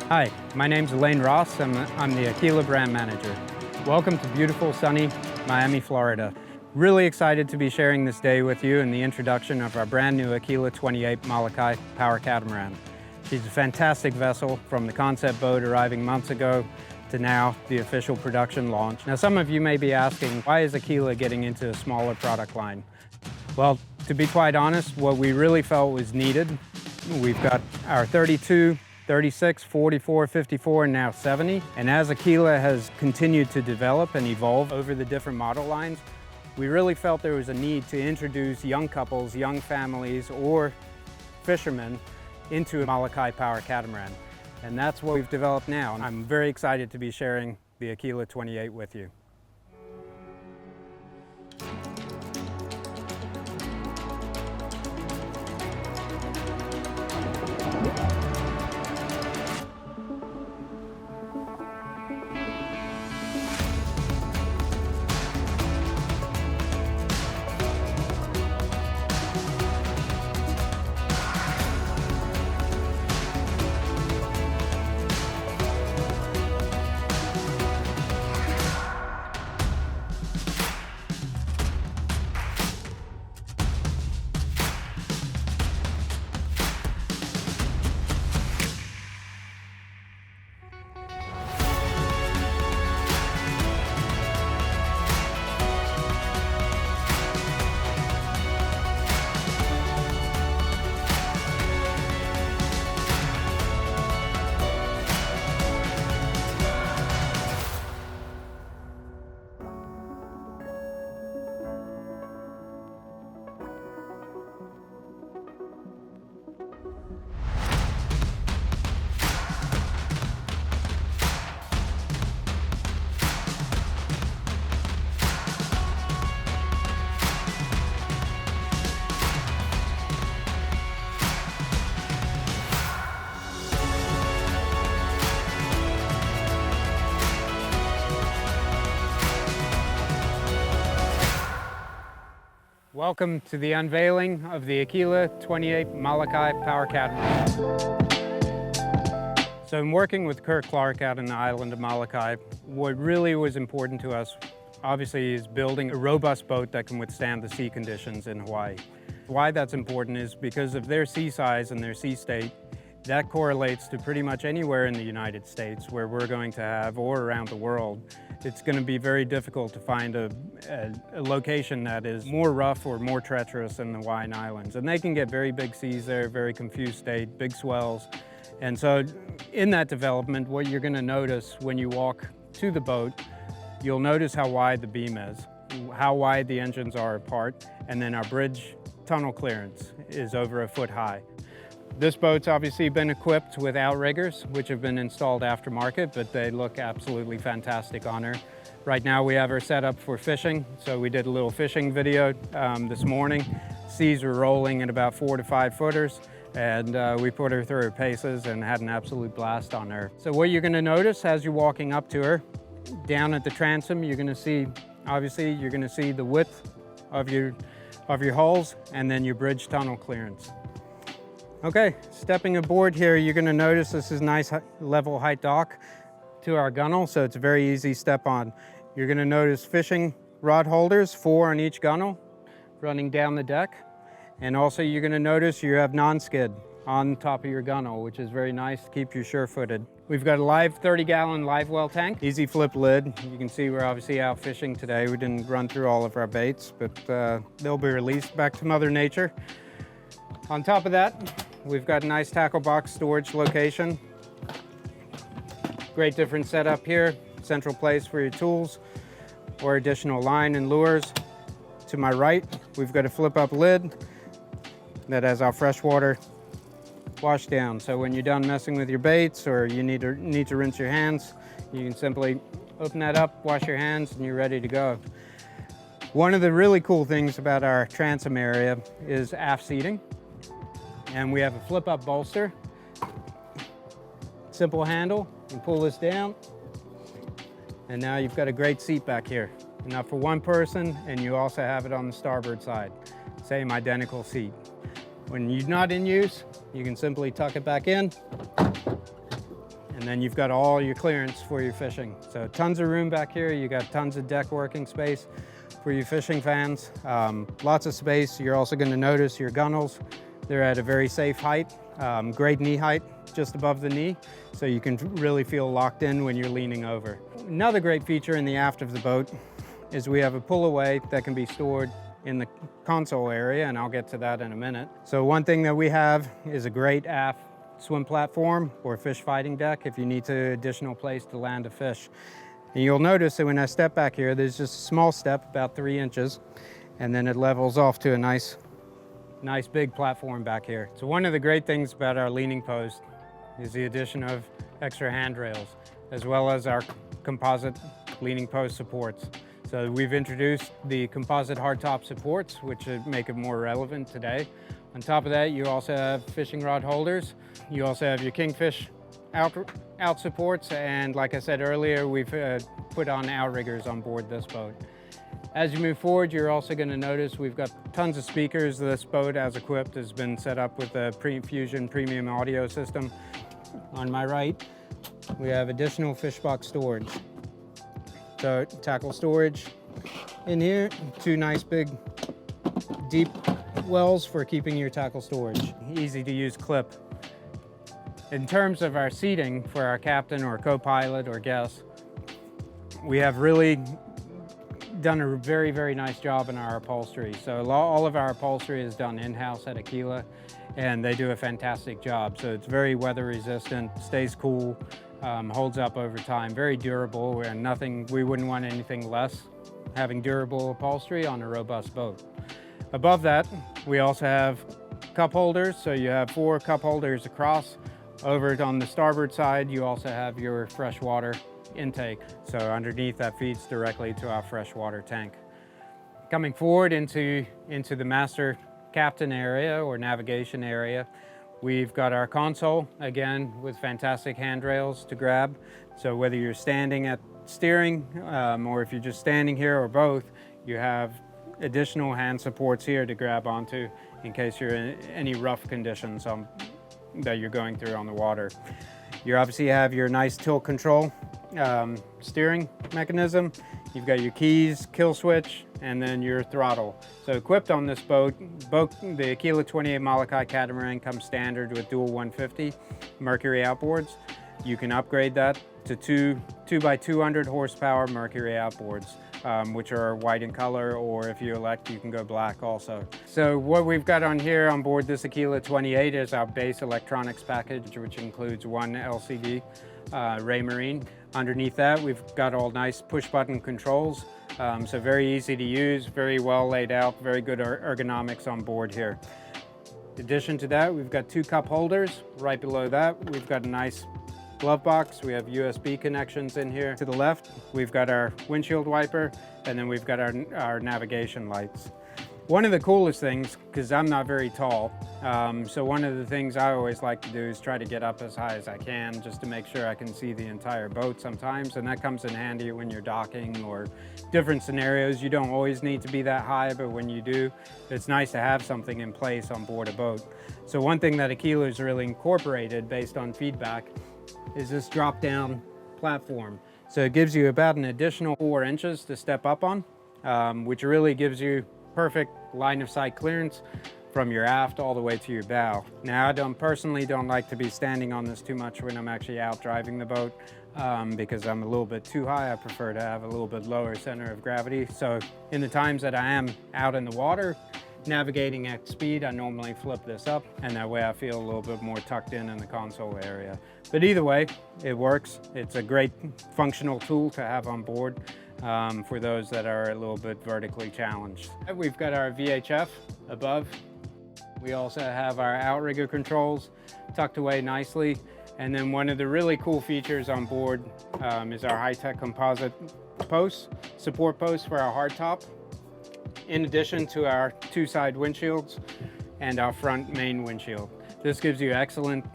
Hi, my name's Elaine Ross. I'm the Aquila brand manager. Welcome to beautiful, sunny Miami, Florida. Really excited to be sharing this day with you in the introduction of our brand new Aquila 28 Molokai Power Catamaran. She's a fantastic vessel, from the concept boat arriving months ago to now the official production launch. Now, some of you may be asking, why is Aquila getting into a smaller product line? Well, to be quite honest, what we really felt was needed. We've got our 32, 36, 44, 54, and now 70. And as Aquila has continued to develop and evolve over the different model lines, we really felt there was a need to introduce young couples, young families, or fishermen into a Molokai Power Catamaran. And that's what we've developed now. And I'm very excited to be sharing the Aquila 28 with you. Welcome to the unveiling of the Aquila 28 Molokai Power Catamaran. So in working with Kurt Clark out in the island of Molokai, what really was important to us, obviously, is building a robust boat that can withstand the sea conditions in Hawaii. Why that's important is because of their sea size and their sea state. That correlates to pretty much anywhere in the United States where we're going to have, or around the world. It's going to be very difficult to find a location that is more rough or more treacherous than the Hawaiian Islands. And they can get very big seas there, very confused state, big swells. And so in that development, what you're going to notice when you walk to the boat, you'll notice how wide the beam is, how wide the engines are apart, and then our bridge tunnel clearance is over 1 foot high. This boat's obviously been equipped with outriggers, which have been installed aftermarket, but they look absolutely fantastic on her. Right now we have her set up for fishing, so we did a little fishing video this morning. Seas were rolling at about 4 to 5 footers, and we put her through her paces and had an absolute blast on her. So what you're going to notice as you're walking up to her, down at the transom, you're going to see, obviously, you're going to see the width of your hulls and then your bridge tunnel clearance. Okay, stepping aboard here, you're going to notice this is a nice level height dock to our gunnel, so it's a very easy step on. You're going to notice fishing rod holders, 4 on each gunnel, running down the deck. And also you're going to notice you have non-skid on top of your gunnel, which is very nice to keep you sure-footed. We've got a live 30-gallon live well tank, easy flip lid. You can see we're obviously out fishing today. We didn't run through all of our baits, but they'll be released back to Mother Nature. On top of that, we've got a nice tackle box storage location. Great different setup here, central place for your tools or additional line and lures. To my right, we've got a flip-up lid that has our freshwater wash down. So when you're done messing with your baits or you need to rinse your hands, you can simply open that up, wash your hands, and you're ready to go. One of the really cool things about our transom area is aft seating. And we have a flip-up bolster, simple handle. You pull this down, and now you've got a great seat back here. Enough for one person, and you also have it on the starboard side. Same identical seat. When you're not in use, you can simply tuck it back in, And then you've got all your clearance for your fishing. So tons of room back here. You got tons of deck working space for your fishing fans. Lots of space. You're also going to notice your gunnels. They're at a very safe height, great knee height, just above the knee, so you can really feel locked in when you're leaning over. Another great feature in the aft of the boat is we have a pull away that can be stored in the console area, and I'll get to that in a minute. So one thing that we have is a great aft swim platform or fish fighting deck if you need an additional place to land a fish. And you'll notice that when I step back here, there's just a small step, about 3 inches, and then it levels off to a nice big platform back here. So one of the great things about our leaning post is the addition of extra handrails, as well as our composite leaning post supports. So we've introduced the composite hardtop supports, which make it more relevant today. On top of that, you also have fishing rod holders. You also have your Kingfish out supports, and like I said earlier, we've put on outriggers on board this boat. As you move forward, you're also going to notice we've got tons of speakers. This boat, as equipped, has been set up with a Fusion premium audio system. On my right, we have additional fish box storage. So tackle storage in here, 2 nice big deep wells for keeping your tackle storage. Easy to use clip. In terms of our seating for our captain or co-pilot or guests, we have really done a very, very nice job in our upholstery. So all of our upholstery is done in-house at Aquila, and they do a fantastic job. So it's very weather resistant, stays cool, holds up over time, very durable, and we wouldn't want anything less, having durable upholstery on a robust boat. Above that, we also have cup holders. So you have 4 cup holders across. Over on the starboard side, you also have your freshwater intake. So underneath that feeds directly to our freshwater tank. Coming forward into the master captain area or navigation area, we've got our console, again, with fantastic handrails to grab. So whether you're standing at steering or if you're just standing here or both, you have additional hand supports here to grab onto in case you're in any rough conditions that you're going through on the water. You obviously have your nice tilt control steering mechanism. You've got your keys, kill switch, and then your throttle. So equipped on this boat, the Aquila 28 Molokai Catamaran comes standard with dual 150 Mercury outboards. You can upgrade that to 2 by 200 horsepower Mercury outboards, which are white in color, or if you elect, you can go black also. So what we've got on here on board this Aquila 28 is our base electronics package, which includes 1 LCD Raymarine. Underneath that, we've got all nice push button controls. So very easy to use, very well laid out, very good ergonomics on board here. In addition to that, we've got 2 cup holders. Right below that, we've got a nice glove box. We have USB connections in here. To the left, we've got our windshield wiper, and then we've got our navigation lights. One of the coolest things, because I'm not very tall, so one of the things I always like to do is try to get up as high as I can just to make sure I can see the entire boat sometimes, and that comes in handy when you're docking or different scenarios. You don't always need to be that high, but when you do, it's nice to have something in place on board a boat. So one thing that Aquila's really incorporated based on feedback is this drop-down platform. So it gives you about an additional 4 inches to step up on, which really gives you perfect line of sight clearance from your aft all the way to your bow. Now, I personally don't like to be standing on this too much when I'm actually out driving the boat because I'm a little bit too high. I prefer to have a little bit lower center of gravity. So in the times that I am out in the water, navigating at speed, I normally flip this up, and that way I feel a little bit more tucked in the console area. But either way, it works. It's a great functional tool to have on board for those that are a little bit vertically challenged. We've got our VHF above. We also have our outrigger controls tucked away nicely. And then one of the really cool features on board is our high-tech composite posts, support posts for our hardtop, in addition to our 2 side windshields and our front main windshield. This gives you excellent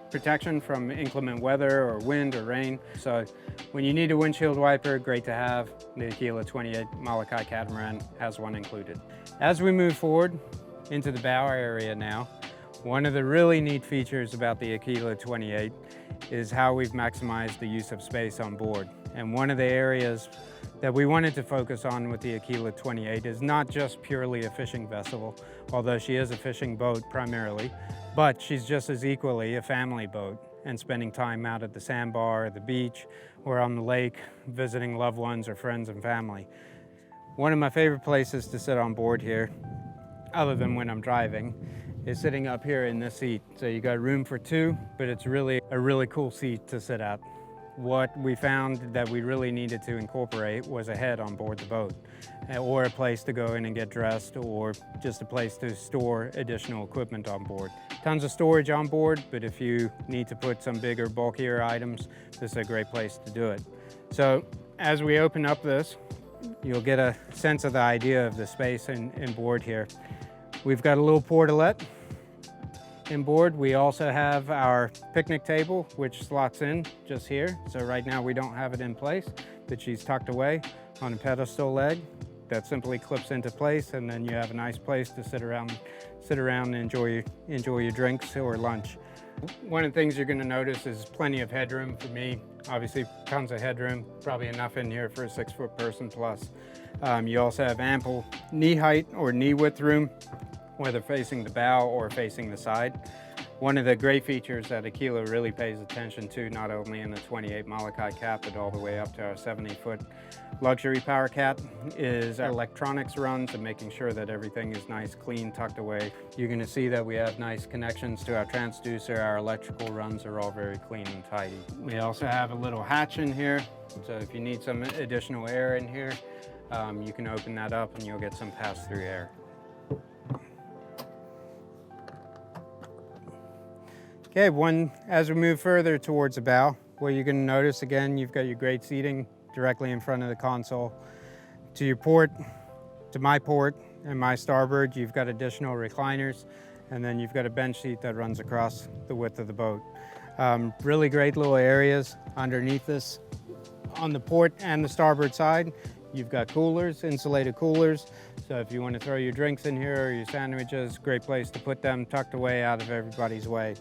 protection from inclement weather or wind or rain. So when you need a windshield wiper, great to have. The Aquila 28 Molokai Catamaran has one included. As we move forward into the bow area now, One of the really neat features about the Aquila 28 is how we've maximized the use of space on board. And one of the areas that we wanted to focus on with the Aquila 28 is not just purely a fishing vessel, although she is a fishing boat primarily, but she's just as equally a family boat and spending time out at the sandbar, or the beach, or on the lake, visiting loved ones or friends and family. One of my favorite places to sit on board here, other than when I'm driving, is sitting up here in this seat. So you got room for two, but it's really a really cool seat to sit at. What we found that we really needed to incorporate was a head on board the boat, or a place to go in and get dressed, or just a place to store additional equipment on board. Tons of storage on board, but if you need to put some bigger, bulkier items, this is a great place to do it. So as we open up this, you'll get a sense of the idea of the space in board here. We've got a little portalette inboard. We also have our picnic table, which slots in just here. So right now we don't have it in place, but she's tucked away on a pedestal leg that simply clips into place, and then you have a nice place to sit around and enjoy your drinks or lunch. One of the things you're going to notice is plenty of headroom for me. Obviously, tons of headroom, probably enough in here for a 6-foot person plus. You also have ample knee height or knee width room, whether facing the bow or facing the side. One of the great features that Aquila really pays attention to, not only in the 28 Molokai Cat, but all the way up to our 70-foot luxury Power Cat, is our electronics runs and making sure that everything is nice, clean, tucked away. You're going to see that we have nice connections to our transducer. Our electrical runs are all very clean and tidy. We also have a little hatch in here, so if you need some additional air in here, you can open that up and you'll get some pass-through air. Okay, as we move further towards the bow, what you're going to notice, again, you've got your great seating directly in front of the console. To your port, to my port and my starboard, you've got additional recliners, and then you've got a bench seat that runs across the width of the boat. Really great little areas underneath this. On the port and the starboard side, you've got coolers, insulated coolers. So if you want to throw your drinks in here or your sandwiches, great place to put them, tucked away out of everybody's way.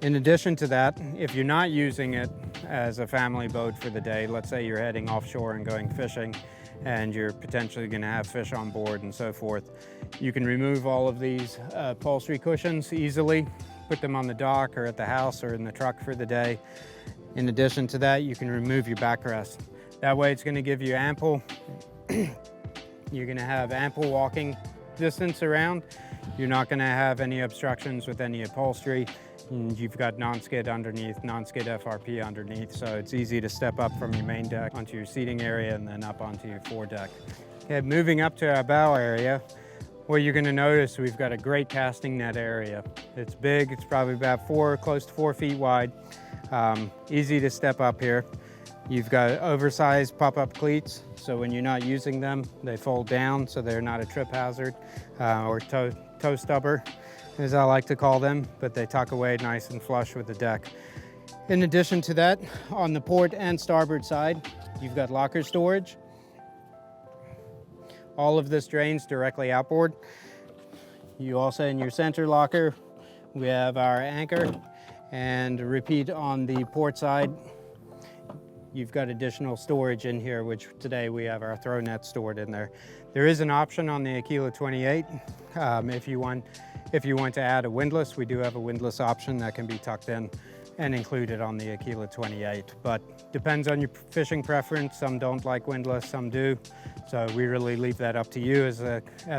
In addition to that, if you're not using it as a family boat for the day, let's say you're heading offshore and going fishing, and you're potentially going to have fish on board and so forth, you can remove all of these upholstery cushions easily, put them on the dock or at the house or in the truck for the day. In addition to that, you can remove your backrest. That way it's going to give you you're going to have ample walking distance around. You're not going to have any obstructions with any upholstery. And you've got non-skid underneath, non-skid FRP underneath, so it's easy to step up from your main deck onto your seating area and then up onto your foredeck. Okay, moving up to our bow area, what you're going to notice, we've got a great casting net area. It's big, it's probably about close to 4 feet wide. Easy to step up here. You've got oversized pop-up cleats, so when you're not using them, they fold down so they're not a trip hazard or toe stubber, as I like to call them, but they tuck away nice and flush with the deck. In addition to that, on the port and starboard side, you've got locker storage. All of this drains directly outboard. You also, in your center locker, we have our anchor, and repeat on the port side, you've got additional storage in here, which today we have our throw net stored in there. There is an option on the Aquila 28 if you want to add a windlass. We do have a windlass option that can be tucked in and included on the Aquila 28, but depends on your fishing preference. Some don't like windlass, some do. So we really leave that up to you as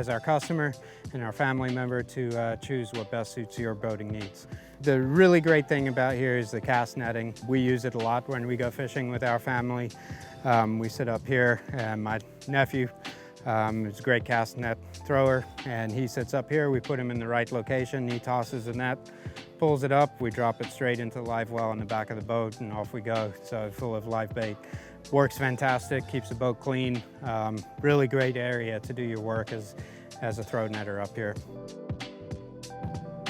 our customer and our family member to choose what best suits your boating needs. The really great thing about here is the cast netting. We use it a lot when we go fishing with our family. We sit up here, and my nephew is a great cast net thrower, and he sits up here. We put him in the right location. He tosses the net, pulls it up, we drop it straight into the live well in the back of the boat, and off we go. So full of live bait. Works fantastic, keeps the boat clean. Really great area to do your work as a throw netter up here.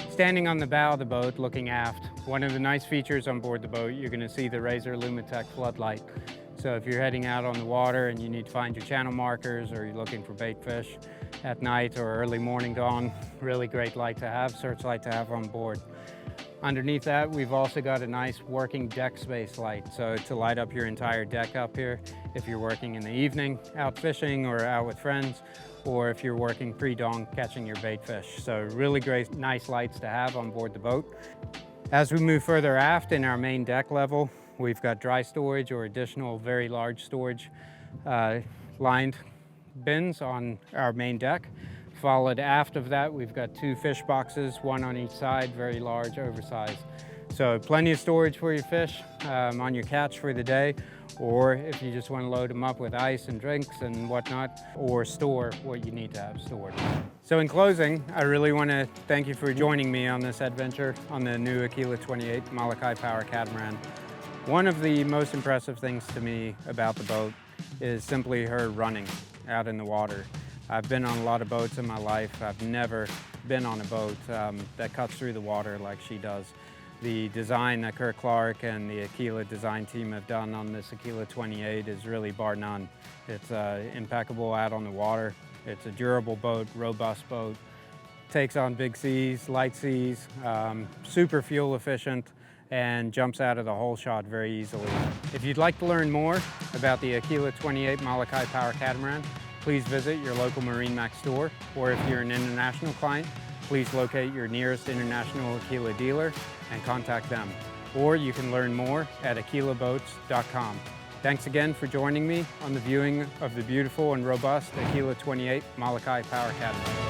Standing on the bow of the boat, looking aft, one of the nice features on board the boat, you're going to see the Razor Lumitech floodlight. So if you're heading out on the water and you need to find your channel markers, or you're looking for bait fish at night or early morning dawn. Really great light to have, searchlight to have on board. Underneath that, we've also got a nice working deck space light, so to light up your entire deck up here if you're working in the evening, out fishing or out with friends, or if you're working pre-dawn catching your bait fish. So really great, nice lights to have on board the boat. As we move further aft in our main deck level, we've got dry storage or additional very large storage lined bins on our main deck. Followed aft of that, we've got 2 fish boxes, one on each side, very large, oversized. So plenty of storage for your fish on your catch for the day, or if you just want to load them up with ice and drinks and whatnot, or store what you need to have stored. So in closing, I really want to thank you for joining me on this adventure on the new Aquila 28 Molokai Power Catamaran. One of the most impressive things to me about the boat is simply her running out in the water. I've been on a lot of boats in my life. I've never been on a boat that cuts through the water like she does. The design that Kurt Clark and the Aquila design team have done on this Aquila 28 is really bar none. It's impeccable out on the water. It's a durable boat, robust boat, takes on big seas, light seas, super fuel efficient, and jumps out of the hole shot very easily. If you'd like to learn more about the Aquila 28 Molokai Power Catamaran, please visit your local MarineMax store, or if you're an international client, please locate your nearest international Aquila dealer and contact them. Or you can learn more at aquilaboats.com. Thanks again for joining me on the viewing of the beautiful and robust Aquila 28 Molokai Power Catamaran.